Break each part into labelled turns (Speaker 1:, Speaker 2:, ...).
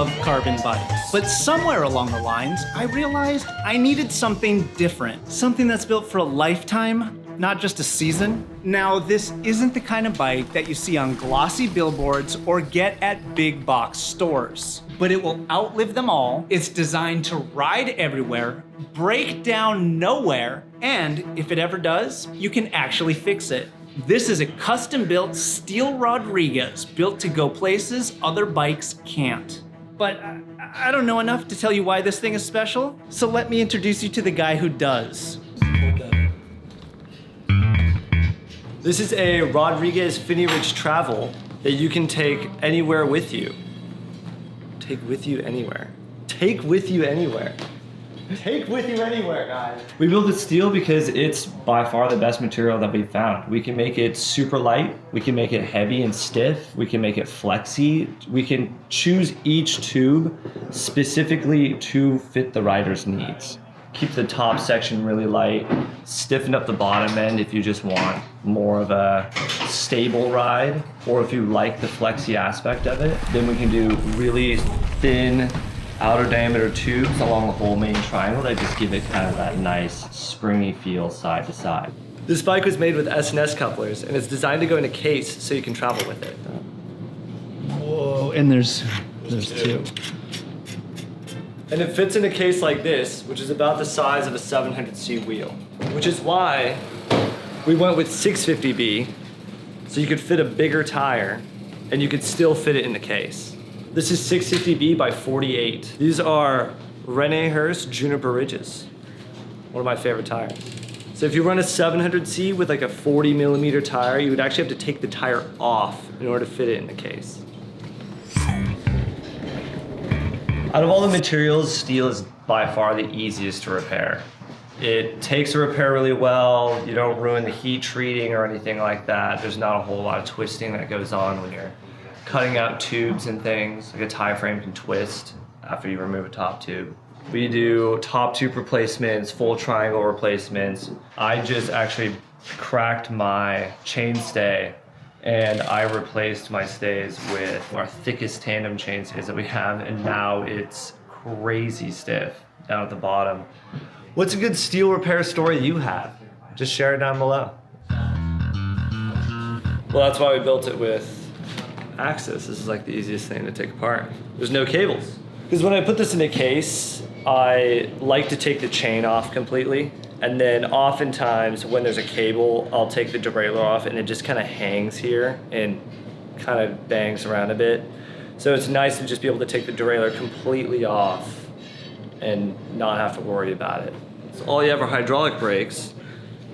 Speaker 1: love carbon bikes. But somewhere along the lines, I realized I needed something different. Something that's built for a lifetime, not just a season. Now, this isn't the kind of bike that you see on glossy billboards or get at big box stores, but it will outlive them all. It's designed to ride everywhere, break down nowhere, and if it ever does, you can actually fix it. This is a custom-built steel Rodriguez built to go places other bikes can't. But I don't know enough to tell you why this thing is special, so let me introduce you to the guy who does.
Speaker 2: This is a Rodriguez Finny Ridge Travel that you can take anywhere with you. Take with you anywhere. Take with you anywhere. Take with you anywhere, guys. We built it steel because it's by far the best material that we've found. We can make it super light. We can make it heavy and stiff. We can make it flexy. We can choose each tube specifically to fit the rider's needs. Keep the top section really light, stiffen up the bottom end if you just want more of a stable ride, or if you like the flexy aspect of it, then we can do really thin outer diameter tubes along the whole main triangle that just give it kind of that nice springy feel side to side. This bike was made with S&S couplers, and it's designed to go in a case so you can travel with it.
Speaker 1: Whoa, and there's two.
Speaker 2: And it fits in a case like this, which is about the size of a 700C wheel, which is why we went with 650B, so you could fit a bigger tire and you could still fit it in the case. This is 650B by 48. These are Rene Herse Juniper ridges, one of my favorite tires. So if you run a 700C with like a 40 millimeter tire, you would actually have to take the tire off in order to fit it in the case. Out of all the materials, steel is by far the easiest to repair. It takes a repair really well. You don't ruin the heat treating or anything like that. There's not a whole lot of twisting that goes on when you're cutting out tubes and things. Like a tie frame can twist after you remove a top tube. We do top tube replacements, full triangle replacements. I just actually cracked my chainstay and I replaced my stays with our thickest tandem chainstays that we have, and now it's crazy stiff down at the bottom. What's a good steel repair story you have? Just share it down below. Well, that's why we built it with Axis. This is like the easiest thing to take apart. There's no cables. Because when I put this in a case, I like to take the chain off completely. And then oftentimes when there's a cable, I'll take the derailleur off and it just kind of hangs here and kind of bangs around a bit. So it's nice to just be able to take the derailleur completely off and not have to worry about it. So all you have are hydraulic brakes.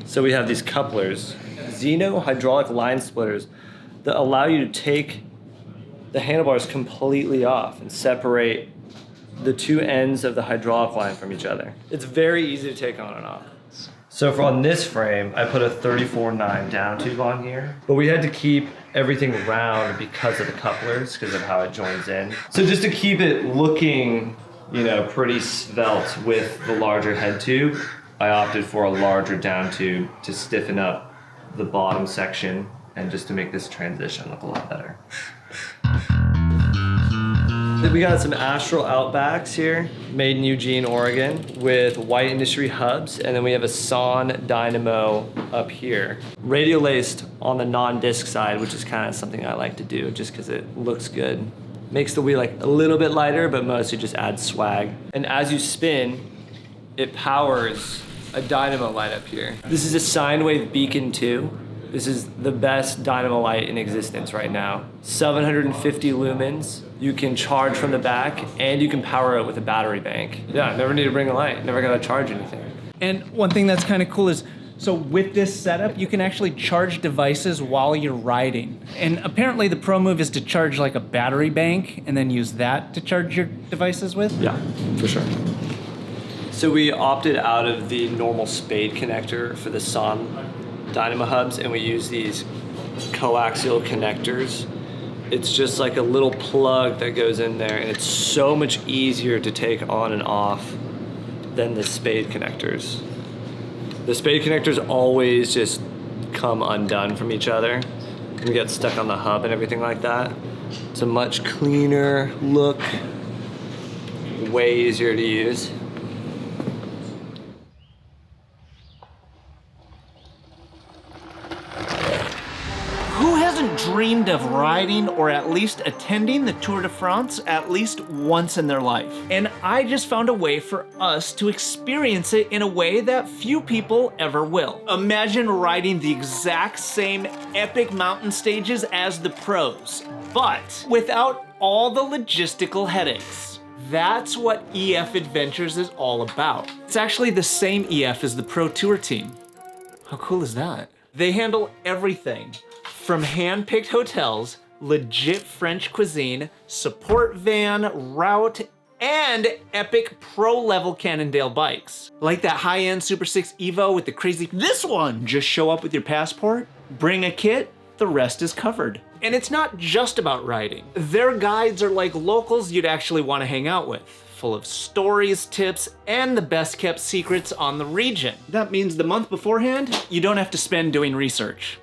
Speaker 2: So we have these couplers, Zeno hydraulic line splitters that allow you to take the handlebars completely off and separate the two ends of the hydraulic line from each other. It's very easy to take on and off. So for on this frame, I put a 34.9 down tube on here, but we had to keep everything round because of the couplers, because of how it joins in. So just to keep it looking, you know, pretty svelte with the larger head tube, I opted for a larger down tube to stiffen up the bottom section and just to make this transition look a lot better. Then we got some Astral outbacks here, made in Eugene, Oregon, with white industry hubs, and then we have a Son Dynamo up here. Radial laced on the non-disc side, which is kind of something I like to do just because it looks good. Makes the wheel like a little bit lighter, but mostly just adds swag. And as you spin, it powers a dynamo light up here. This is a Sinewave Beacon 2. This is the best dynamo light in existence right now. 750 lumens. You can charge from the back and you can power it with a battery bank. Yeah, never need to bring a light, never gotta charge anything.
Speaker 1: And one thing that's kind of cool is, so with this setup, you can actually charge devices while you're riding. And apparently the pro move is to charge like a battery bank and then use that to charge your devices with?
Speaker 2: Yeah, for sure. So we opted out of the normal spade connector for the Son Dynamo hubs, and we use these coaxial connectors. It's just like a little plug that goes in there, and it's so much easier to take on and off than the spade connectors. The spade connectors always just come undone from each other and get stuck on the hub and everything like that. It's a much cleaner look, way easier to use.
Speaker 1: Who hasn't dreamed of riding or at least attending the Tour de France at least once in their life? And I just found a way for us to experience it in a way that few people ever will. Imagine riding the exact same epic mountain stages as the pros, but without all the logistical headaches. That's what EF Adventures is all about. It's actually the same EF as the Pro Tour team. How cool is that? They handle everything from hand-picked hotels, legit French cuisine, support van, route, and epic pro-level Cannondale bikes. Like that high-end Super 6 Evo with the crazy, this one! Just show up with your passport, bring a kit, the rest is covered. And it's not just about riding. Their guides are like locals you'd actually want to hang out with, full of stories, tips, and the best kept secrets on the region. That means the month beforehand, you don't have to spend doing research.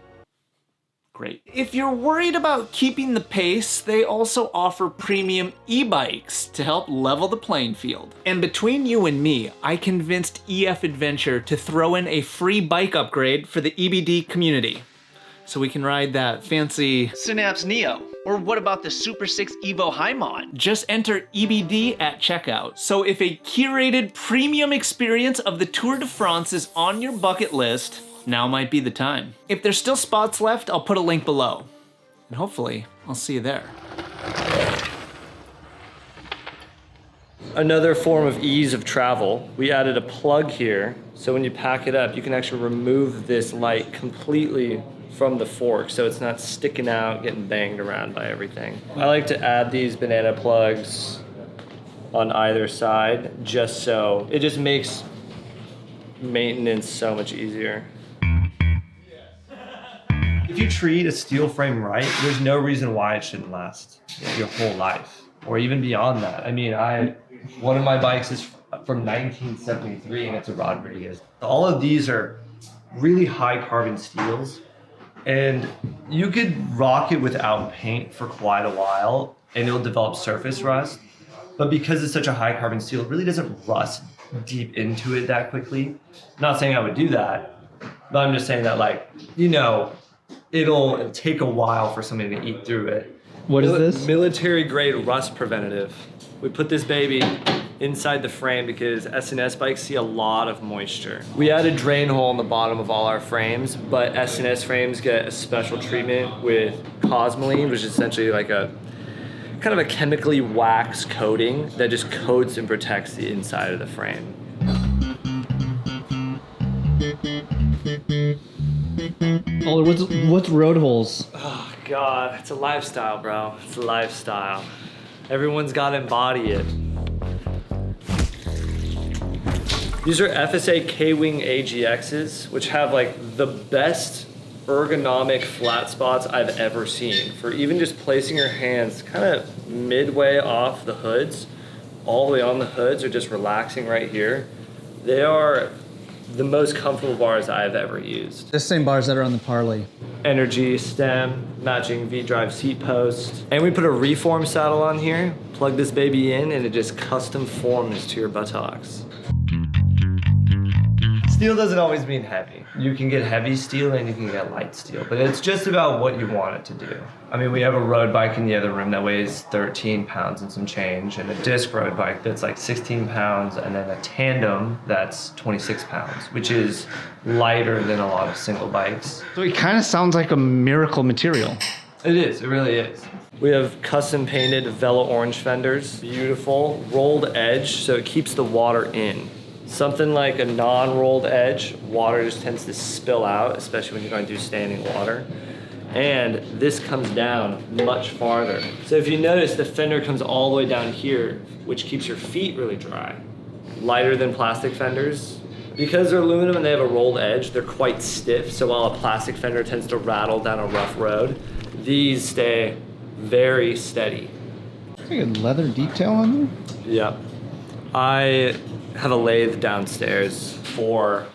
Speaker 1: Great. If you're worried about keeping the pace, they also offer premium e-bikes to help level the playing field. And between you and me, I convinced EF Adventure to throw in a free bike upgrade for the EBD community. So we can ride that fancy Synapse Neo. Or what about the Super 6 Evo Hymon? Just enter EBD at checkout. So if a curated premium experience of the Tour de France is on your bucket list, now might be the time. If there's still spots left, I'll put a link below. And hopefully, I'll see you there.
Speaker 2: Another form of ease of travel, we added a plug here, so when you pack it up, you can actually remove this light completely from the fork, so it's not sticking out, getting banged around by everything. I like to add these banana plugs on either side, just so it just makes maintenance so much easier.
Speaker 3: If you treat a steel frame right, there's no reason why it shouldn't last your whole life, or even beyond that. I mean, one of my bikes is from 1973, and it's a Rodriguez. All of these are really high carbon steels, and you could rock it without paint for quite a while, and it'll develop surface rust. But because it's such a high carbon steel, it really doesn't rust deep into it that quickly. I'm not saying I would do that, but I'm just saying that, like, you know, it'll take a while for somebody to eat through it.
Speaker 2: What is this? Military grade rust preventative. We put this baby inside the frame because S&S bikes see a lot of moisture. We add a drain hole in the bottom of all our frames, but S&S frames get a special treatment with Cosmoline, which is essentially like a kind of a chemically wax coating that just coats and protects the inside of the frame.
Speaker 4: Oh, what's road holes?
Speaker 2: Oh God, it's a lifestyle, bro. It's a lifestyle. Everyone's got to embody it. These are FSA K-Wing AGXs, which have like the best ergonomic flat spots I've ever seen for even just placing your hands kind of midway off the hoods, all the way on the hoods, or just relaxing right here. They are the most comfortable bars I've ever used.
Speaker 4: The same bars that are on the Parley.
Speaker 2: Energy stem, matching V-drive seat post. And we put a reform saddle on here, plug this baby in, and it just custom forms to your buttocks. Steel doesn't always mean heavy. You can get heavy steel and you can get light steel, but it's just about what you want it to do. I mean, we have a road bike in the other room that weighs 13 pounds and some change, and a disc road bike that's like 16 pounds, and then a tandem that's 26 pounds, which is lighter than a lot of single bikes.
Speaker 1: So it kind of sounds like a miracle material.
Speaker 2: It is, it really is. We have custom painted Velo orange fenders, beautiful, rolled edge, so it keeps the water in. Something like a non-rolled edge, water just tends to spill out, especially when you're going through standing water. And this comes down much farther. So if you notice, the fender comes all the way down here, which keeps your feet really dry. Lighter than plastic fenders. Because they're aluminum and they have a rolled edge, they're quite stiff. So while a plastic fender tends to rattle down a rough road, these stay very steady.
Speaker 4: Is there a leather detail on there?
Speaker 2: Yep. I have a lathe downstairs for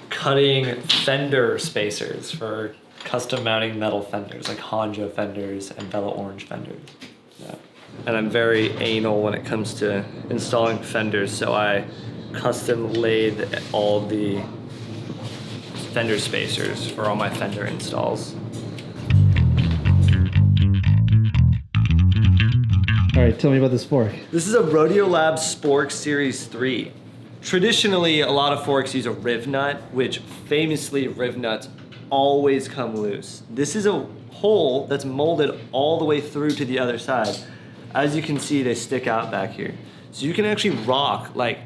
Speaker 2: cutting fender spacers for custom mounting metal fenders, like Honjo fenders and Velo orange fenders. Yeah. and I'm very anal when it comes to installing fenders, so I custom lathe all the fender spacers for all my fender installs.
Speaker 4: All right, tell me about this fork.
Speaker 2: This is a Rodeo Labs Spork Series 3. Traditionally, a lot of forks use a riv nut, which famously riv nuts always come loose. This is a hole that's molded all the way through to the other side. As you can see, they stick out back here. So you can actually rock like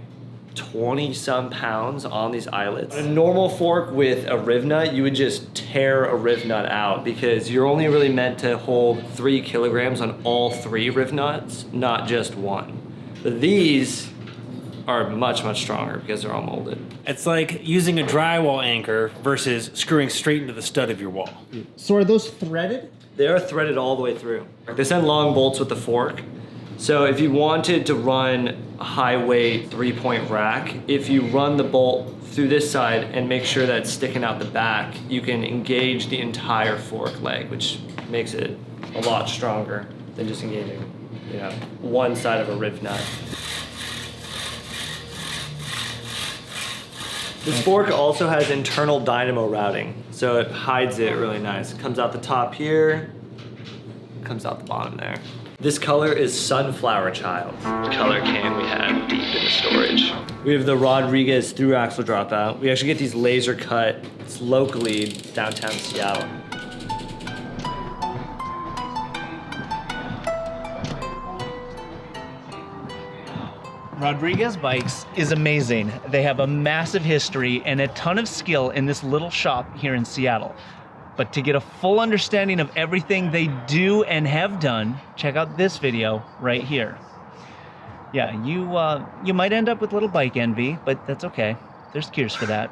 Speaker 2: 20 some pounds on these eyelets. A normal fork with a riv nut, you would just tear a riv nut out because you're only really meant to hold 3 kilograms on all 3 riv nuts, not just one. But these are much, much stronger because they're all molded.
Speaker 5: It's like using a drywall anchor versus screwing straight into the stud of your wall.
Speaker 4: So are those threaded?
Speaker 2: They are threaded all the way through. They send long bolts with the fork. So if you wanted to run a high weight 3-point rack, if you run the bolt through this side and make sure that it's sticking out the back, you can engage the entire fork leg, which makes it a lot stronger than just engaging, you know, one side of a riv nut. This fork also has internal dynamo routing, so it hides it really nice. It comes out the top here, comes out the bottom there. This color is Sunflower Child. The color can we have deep in the storage. We have the Rodriguez through axle dropout. We actually get these laser cut. It's locally downtown Seattle.
Speaker 1: Rodriguez Bikes is amazing. They have a massive history and a ton of skill in this little shop here in Seattle. But to get a full understanding of everything they do and have done, check out this video right here. Yeah, you might end up with little bike envy, but that's okay. There's cures for that.